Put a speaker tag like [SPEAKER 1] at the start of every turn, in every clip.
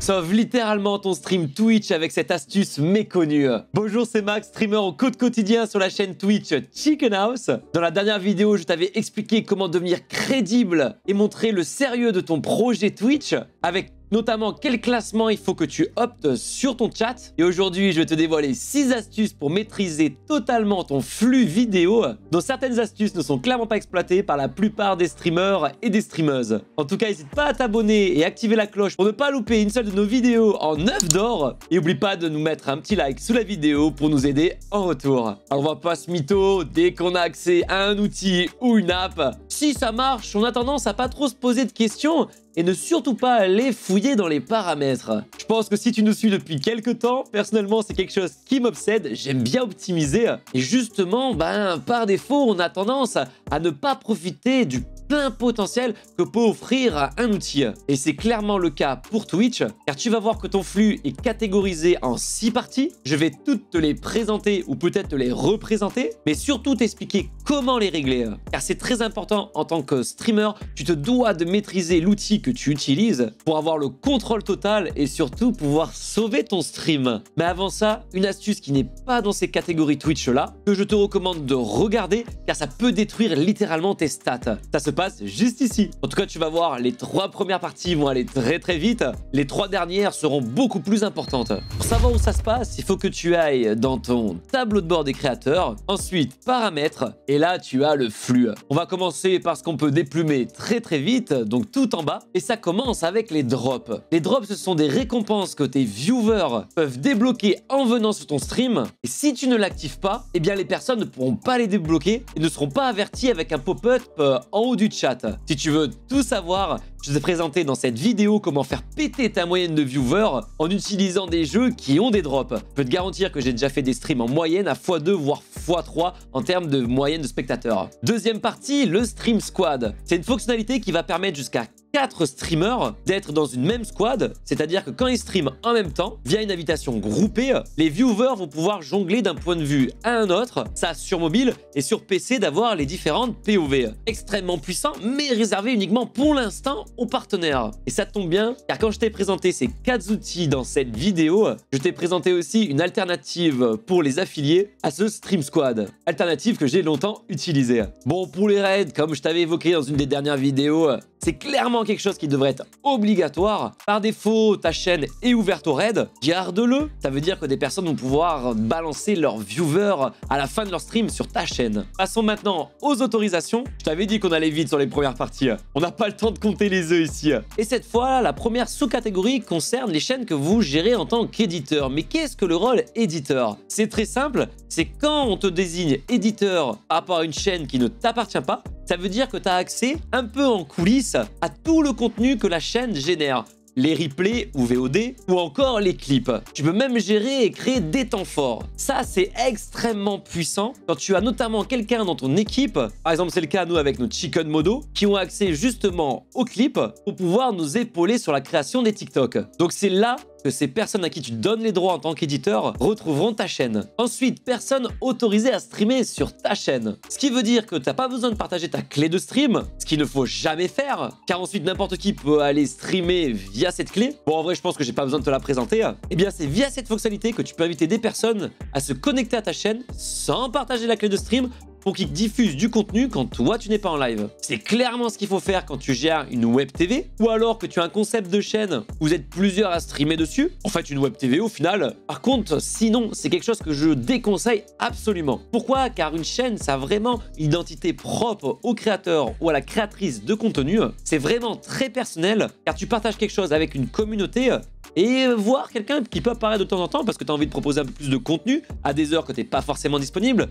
[SPEAKER 1] Sauve littéralement ton stream Twitch avec cette astuce méconnue. Bonjour, c'est Max, streamer au code quotidien sur la chaîne Twitch Chicken House. Dans la dernière vidéo, je t'avais expliqué comment devenir crédible et montrer le sérieux de ton projet Twitch avec notamment quel classement il faut que tu optes sur ton chat. Et aujourd'hui, je vais te dévoiler 6 astuces pour maîtriser totalement ton flux vidéo, dont certaines astuces ne sont clairement pas exploitées par la plupart des streamers et des streameuses. En tout cas, n'hésite pas à t'abonner et activer la cloche pour ne pas louper une seule de nos vidéos en œuf d'or. Et n'oublie pas de nous mettre un petit like sous la vidéo pour nous aider en retour. Alors, on va pas se mytho, dès qu'on a accès à un outil ou une app, si ça marche, on a tendance à pas trop se poser de questions et ne surtout pas aller fouiller dans les paramètres. Je pense que si tu nous suis depuis quelques temps, personnellement, c'est quelque chose qui m'obsède. J'aime bien optimiser. Et justement, par défaut, on a tendance à ne pas profiter du plein potentiel que peut offrir un outil. Et c'est clairement le cas pour Twitch, car tu vas voir que ton flux est catégorisé en 6 parties. Je vais toutes te les présenter ou peut-être te les représenter, mais surtout t'expliquer comment les régler. Car c'est très important en tant que streamer, tu te dois de maîtriser l'outil que tu utilises pour avoir le contrôle total et surtout pouvoir sauver ton stream. Mais avant ça, une astuce qui n'est pas dans ces catégories Twitch là, que je te recommande de regarder, car ça peut détruire littéralement tes stats. Ça se passe juste ici. En tout cas, tu vas voir, les 3 premières parties vont aller très vite. Les 3 dernières seront beaucoup plus importantes. Pour savoir où ça se passe, il faut que tu ailles dans ton tableau de bord des créateurs, ensuite paramètres, et là tu as le flux. On va commencer par ce qu'on peut déplumer très vite, donc tout en bas, et ça commence avec les drops. Les drops, ce sont des récompenses que tes viewers peuvent débloquer en venant sur ton stream, et si tu ne l'actives pas, eh bien les personnes ne pourront pas les débloquer et ne seront pas averties avec un pop-up en haut du chat. Si tu veux tout savoir, je t'ai présenté dans cette vidéo comment faire péter ta moyenne de viewers en utilisant des jeux qui ont des drops. Je peux te garantir que j'ai déjà fait des streams en moyenne à x2 voire x3 en termes de moyenne de spectateurs. Deuxième partie, le Stream Squad. C'est une fonctionnalité qui va permettre jusqu'à 4 streamers d'être dans une même squad, c'est-à-dire que quand ils streament en même temps, via une invitation groupée, les viewers vont pouvoir jongler d'un point de vue à un autre, ça sur mobile et sur PC d'avoir les différentes POV. Extrêmement puissant, mais réservé uniquement pour l'instant aux partenaires. Et ça tombe bien, car quand je t'ai présenté ces 4 outils dans cette vidéo, je t'ai présenté aussi une alternative pour les affiliés à ce Stream Squad. Alternative que j'ai longtemps utilisée. Bon, pour les raids, comme je t'avais évoqué dans une des dernières vidéos, c'est clairement quelque chose qui devrait être obligatoire. Par défaut, ta chaîne est ouverte au raid. Garde-le. Ça veut dire que des personnes vont pouvoir balancer leurs viewers à la fin de leur stream sur ta chaîne. Passons maintenant aux autorisations. Je t'avais dit qu'on allait vite sur les premières parties. On n'a pas le temps de compter les œufs ici. Et cette fois, la première sous-catégorie concerne les chaînes que vous gérez en tant qu'éditeur. Mais qu'est-ce que le rôle éditeur? C'est très simple. C'est quand on te désigne éditeur par rapport à une chaîne qui ne t'appartient pas, ça veut dire que tu as accès un peu en coulisses à tout le contenu que la chaîne génère. Les replays ou VOD ou encore les clips. Tu peux même gérer et créer des temps forts. Ça, c'est extrêmement puissant quand tu as notamment quelqu'un dans ton équipe, par exemple c'est le cas nous avec nos Chicken Modo, qui ont accès justement aux clips pour pouvoir nous épauler sur la création des TikTok. Donc c'est là que ces personnes à qui tu donnes les droits en tant qu'éditeur retrouveront ta chaîne. Ensuite, personne autorisée à streamer sur ta chaîne. Ce qui veut dire que tu n'as pas besoin de partager ta clé de stream, ce qu'il ne faut jamais faire, car ensuite n'importe qui peut aller streamer via cette clé. Bon, en vrai, je pense que j'ai pas besoin de te la présenter. Eh bien, c'est via cette fonctionnalité que tu peux inviter des personnes à se connecter à ta chaîne sans partager la clé de stream pour qu'ils diffusent du contenu quand toi tu n'es pas en live. C'est clairement ce qu'il faut faire quand tu gères une web TV ou alors que tu as un concept de chaîne où vous êtes plusieurs à streamer dessus. En fait, une web TV au final. Par contre, sinon, c'est quelque chose que je déconseille absolument. Pourquoi? Car une chaîne, ça a vraiment une identité propre au créateur ou à la créatrice de contenu. C'est vraiment très personnel car tu partages quelque chose avec une communauté et voir quelqu'un qui peut apparaître de temps en temps parce que tu as envie de proposer un peu plus de contenu à des heures que tu n'es pas forcément disponible,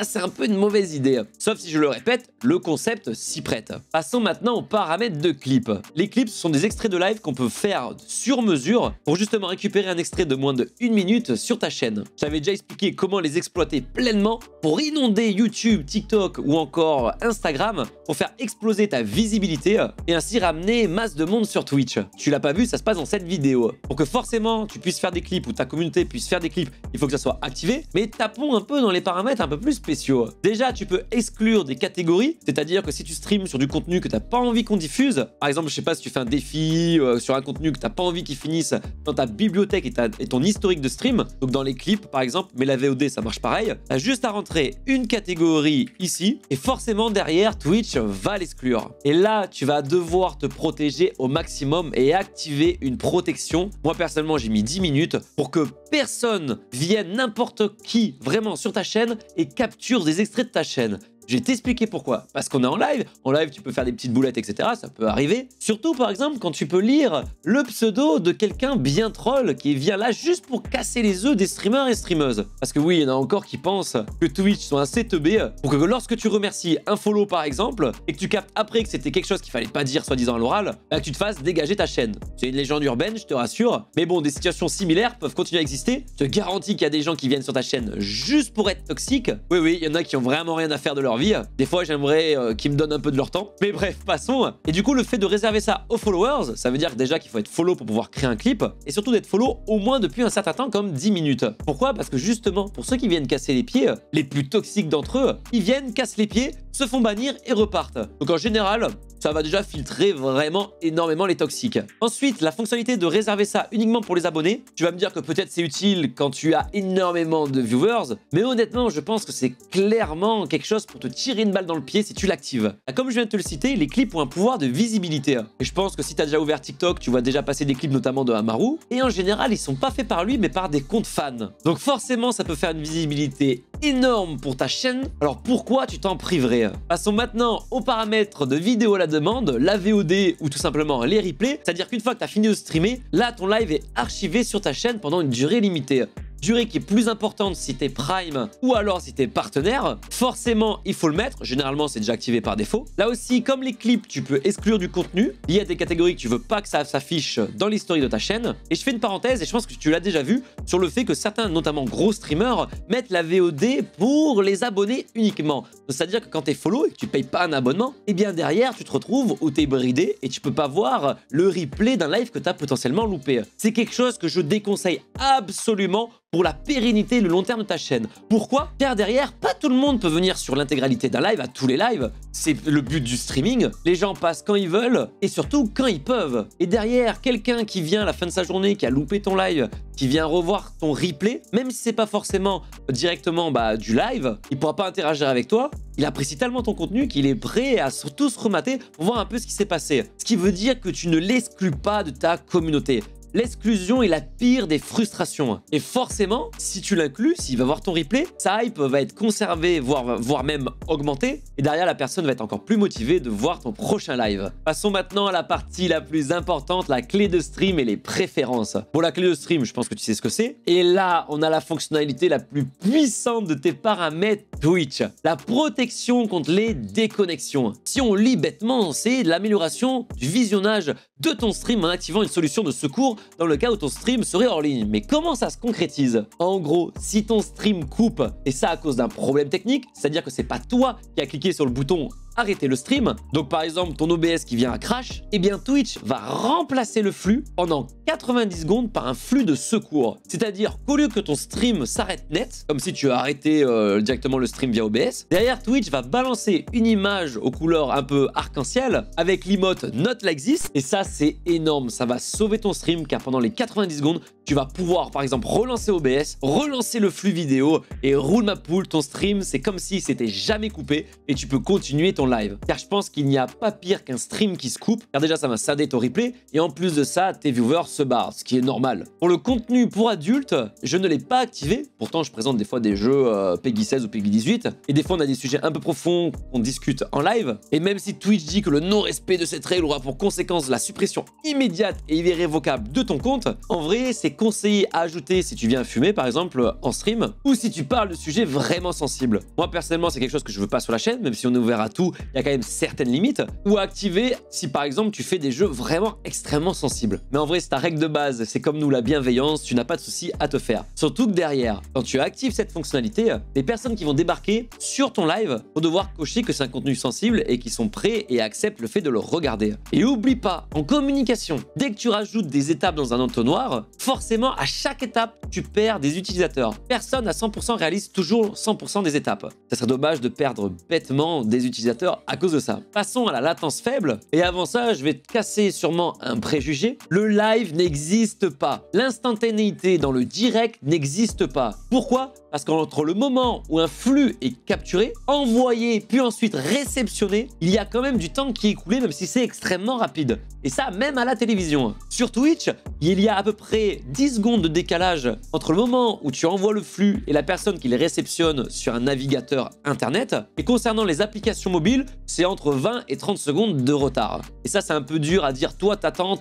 [SPEAKER 1] c'est un peu une mauvaise idée. Sauf si je le répète, le concept s'y prête. Passons maintenant aux paramètres de clips. Les clips, ce sont des extraits de live qu'on peut faire sur mesure pour justement récupérer un extrait de moins de 1 minute sur ta chaîne. J'avais déjà expliqué comment les exploiter pleinement pour inonder YouTube, TikTok ou encore Instagram pour faire exploser ta visibilité et ainsi ramener masse de monde sur Twitch. Tu l'as pas vu, ça se passe dans cette vidéo. Pour que forcément tu puisses faire des clips ou ta communauté puisse faire des clips, il faut que ça soit activé. Mais tapons un peu dans les paramètres un peu plus spéciaux. Déjà, tu peux exclure des catégories, c'est-à-dire que si tu streams sur du contenu que tu n'as pas envie qu'on diffuse, par exemple, je sais pas si tu fais un défi sur un contenu que tu n'as pas envie qu'il finisse dans ta bibliothèque et ton historique de stream, donc dans les clips par exemple, mais la VOD ça marche pareil, tu as juste à rentrer une catégorie ici et forcément derrière Twitch va l'exclure. Et là, tu vas devoir te protéger au maximum et activer une protection. Moi personnellement, j'ai mis 10 minutes pour que personne vienne, n'importe qui, vraiment sur ta chaîne et capture des extraits de ta chaîne. Je vais t'expliquer pourquoi. Parce qu'on est en live. En live, tu peux faire des petites boulettes, etc. Ça peut arriver. Surtout, par exemple, quand tu peux lire le pseudo de quelqu'un bien troll qui vient là juste pour casser les œufs des streamers et streameuses. Parce que oui, il y en a encore qui pensent que Twitch sont assez teubés pour que lorsque tu remercies un follow, par exemple, et que tu captes après que c'était quelque chose qu'il fallait pas dire soi-disant à l'oral, bah, que tu te fasses dégager ta chaîne. C'est une légende urbaine, je te rassure. Mais bon, des situations similaires peuvent continuer à exister. Je te garantis qu'il y a des gens qui viennent sur ta chaîne juste pour être toxiques. Oui, oui, il y en a qui ont vraiment rien à faire de leur vie. Des fois, j'aimerais qu'ils me donnent un peu de leur temps. Mais bref, passons. Et du coup, le fait de réserver ça aux followers, ça veut dire déjà qu'il faut être follow pour pouvoir créer un clip. Et surtout d'être follow au moins depuis un certain temps, comme 10 minutes. Pourquoi? Parce que justement, pour ceux qui viennent casser les pieds, les plus toxiques d'entre eux, ils viennent, cassent les pieds, se font bannir et repartent. Donc en général, ça va déjà filtrer vraiment énormément les toxiques. Ensuite, la fonctionnalité de réserver ça uniquement pour les abonnés. Tu vas me dire que peut-être c'est utile quand tu as énormément de viewers, mais honnêtement, je pense que c'est clairement quelque chose pour te tirer une balle dans le pied si tu l'actives. Comme je viens de te le citer, les clips ont un pouvoir de visibilité. Et je pense que si tu as déjà ouvert TikTok, tu vois déjà passer des clips notamment de Amaru. Et en général, ils sont pas faits par lui, mais par des comptes fans. Donc forcément, ça peut faire une visibilité énorme pour ta chaîne. Alors pourquoi tu t'en priverais? Passons maintenant aux paramètres de vidéo à la demande, la VOD ou tout simplement les replays. C'est-à-dire qu'une fois que tu as fini de streamer, là ton live est archivé sur ta chaîne pendant une durée limitée. Durée qui est plus importante si t'es Prime ou alors si t'es partenaire. Forcément, il faut le mettre. Généralement, c'est déjà activé par défaut. Là aussi, comme les clips, tu peux exclure du contenu. Il y a des catégories que tu veux pas que ça s'affiche dans l'historique de ta chaîne. Et je fais une parenthèse et je pense que tu l'as déjà vu sur le fait que certains, notamment gros streamers, mettent la VOD pour les abonnés uniquement. C'est-à-dire que quand t'es follow et que tu payes pas un abonnement, et bien derrière, tu te retrouves où t'es bridé et tu peux pas voir le replay d'un live que t'as potentiellement loupé. C'est quelque chose que je déconseille absolument pour la pérennité et le long terme de ta chaîne. Pourquoi? Car derrière, pas tout le monde peut venir sur l'intégralité d'un live, à tous les lives. C'est le but du streaming. Les gens passent quand ils veulent et surtout quand ils peuvent. Et derrière, quelqu'un qui vient à la fin de sa journée, qui a loupé ton live, qui vient revoir ton replay, même si c'est pas forcément directement du live, il pourra pas interagir avec toi. Il apprécie tellement ton contenu qu'il est prêt à tout se remater pour voir un peu ce qui s'est passé. Ce qui veut dire que tu ne l'exclus pas de ta communauté. L'exclusion est la pire des frustrations. Et forcément, si tu l'inclus, s'il va voir ton replay, sa hype va être conservée, voire même augmentée. Et derrière, la personne va être encore plus motivée de voir ton prochain live. Passons maintenant à la partie la plus importante, la clé de stream et les préférences. Pour la clé de stream, je pense que tu sais ce que c'est. Et là, on a la fonctionnalité la plus puissante de tes paramètres Twitch. La protection contre les déconnexions. Si on lit bêtement, c'est l'amélioration du visionnage de ton stream en activant une solution de secours dans le cas où ton stream serait hors ligne. Mais comment ça se concrétise? En gros, si ton stream coupe, et ça à cause d'un problème technique, c'est-à-dire que c'est pas toi qui as cliqué sur le bouton arrêter le stream, donc par exemple ton OBS qui vient à crash, eh bien Twitch va remplacer le flux pendant 90 secondes par un flux de secours. C'est-à-dire qu'au lieu que ton stream s'arrête net, comme si tu as arrêté directement le stream via OBS, derrière Twitch va balancer une image aux couleurs un peu arc-en-ciel avec l'emote Not Like This, et ça c'est énorme, ça va sauver ton stream car pendant les 90 secondes, tu vas pouvoir par exemple relancer OBS, relancer le flux vidéo et roule ma poule, ton stream c'est comme si c'était jamais coupé et tu peux continuer ton live. Car je pense qu'il n'y a pas pire qu'un stream qui se coupe, car déjà ça va scinder ton replay et en plus de ça, tes viewers se barrent, ce qui est normal. Pour le contenu pour adultes, je ne l'ai pas activé, pourtant je présente des fois des jeux Peggy 16 ou Peggy 18 et des fois on a des sujets un peu profonds qu'on discute en live et même si Twitch dit que le non-respect de cette règle aura pour conséquence la suppression immédiate et irrévocable de ton compte, en vrai c'est conseillé à ajouter si tu viens fumer par exemple en stream ou si tu parles de sujets vraiment sensibles. Moi personnellement c'est quelque chose que je veux pas sur la chaîne, même si on est ouvert à tout il y a quand même certaines limites, ou à activer si par exemple tu fais des jeux vraiment extrêmement sensibles. Mais en vrai, c'est ta règle de base, c'est comme nous la bienveillance, tu n'as pas de souci à te faire. Surtout que derrière, quand tu actives cette fonctionnalité, les personnes qui vont débarquer sur ton live vont devoir cocher que c'est un contenu sensible et qui sont prêts et acceptent le fait de le regarder. Et oublie pas, en communication, dès que tu rajoutes des étapes dans un entonnoir, forcément à chaque étape, tu perds des utilisateurs. Personne à 100% réalise toujours 100% des étapes. Ça serait dommage de perdre bêtement des utilisateurs à cause de ça. Passons à la latence faible. Et avant ça, je vais te casser sûrement un préjugé. Le live n'existe pas. L'instantanéité dans le direct n'existe pas. Pourquoi ? Parce qu'entre le moment où un flux est capturé, envoyé, puis ensuite réceptionné, il y a quand même du temps qui est écoulé, même si c'est extrêmement rapide. Et ça, même à la télévision. Sur Twitch, il y a à peu près 10 secondes de décalage entre le moment où tu envoies le flux et la personne qui le réceptionne sur un navigateur internet. Et concernant les applications mobiles, c'est entre 20 et 30 secondes de retard. Et ça, c'est un peu dur à dire toi t'attends,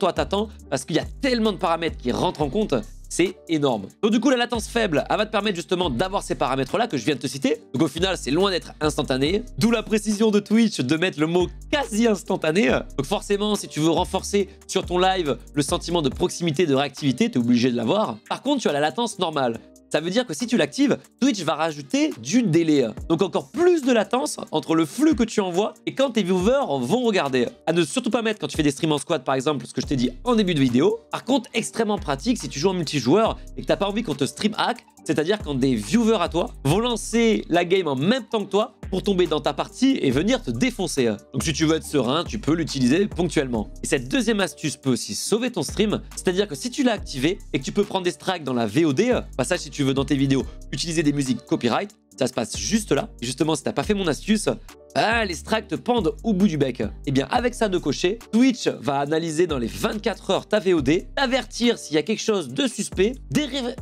[SPEAKER 1] parce qu'il y a tellement de paramètres qui rentrent en compte. C'est énorme. Donc du coup, la latence faible, elle va te permettre justement d'avoir ces paramètres-là que je viens de te citer. Donc au final, c'est loin d'être instantané. D'où la précision de Twitch de mettre le mot quasi instantané. Donc forcément, si tu veux renforcer sur ton live le sentiment de proximité, de réactivité, tu es obligé de l'avoir. Par contre, tu as la latence normale. Ça veut dire que si tu l'actives, Twitch va rajouter du délai. Donc encore plus de latence entre le flux que tu envoies et quand tes viewers vont regarder. À ne surtout pas mettre quand tu fais des streams en squad par exemple, ce que je t'ai dit en début de vidéo. Par contre, extrêmement pratique si tu joues en multijoueur et que tu n'as pas envie qu'on te stream hack. C'est-à-dire quand des viewers à toi vont lancer la game en même temps que toi pour tomber dans ta partie et venir te défoncer. Donc si tu veux être serein, tu peux l'utiliser ponctuellement. Et cette deuxième astuce peut aussi sauver ton stream, c'est-à-dire que si tu l'as activé et que tu peux prendre des strikes dans la VOD, passage si tu veux dans tes vidéos utiliser des musiques copyright, ça se passe juste là. Et justement, si t'as pas fait mon astuce, les strikes te pendent au bout du bec. Et bien avec ça de cocher, Twitch va analyser dans les 24 heures ta VOD, t'avertir s'il y a quelque chose de suspect,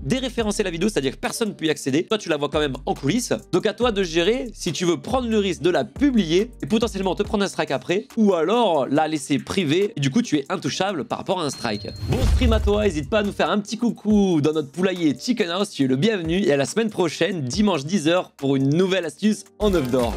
[SPEAKER 1] déréférencer la vidéo, c'est-à-dire que personne ne peut y accéder. Toi, tu la vois quand même en coulisses. Donc à toi de gérer si tu veux prendre le risque de la publier et potentiellement te prendre un strike après, ou alors la laisser privée et du coup tu es intouchable par rapport à un strike. Bon stream à toi, n'hésite pas à nous faire un petit coucou dans notre poulailler Chicken House, tu es le bienvenu et à la semaine prochaine, dimanche 10 h pour une nouvelle astuce en œuf d'or.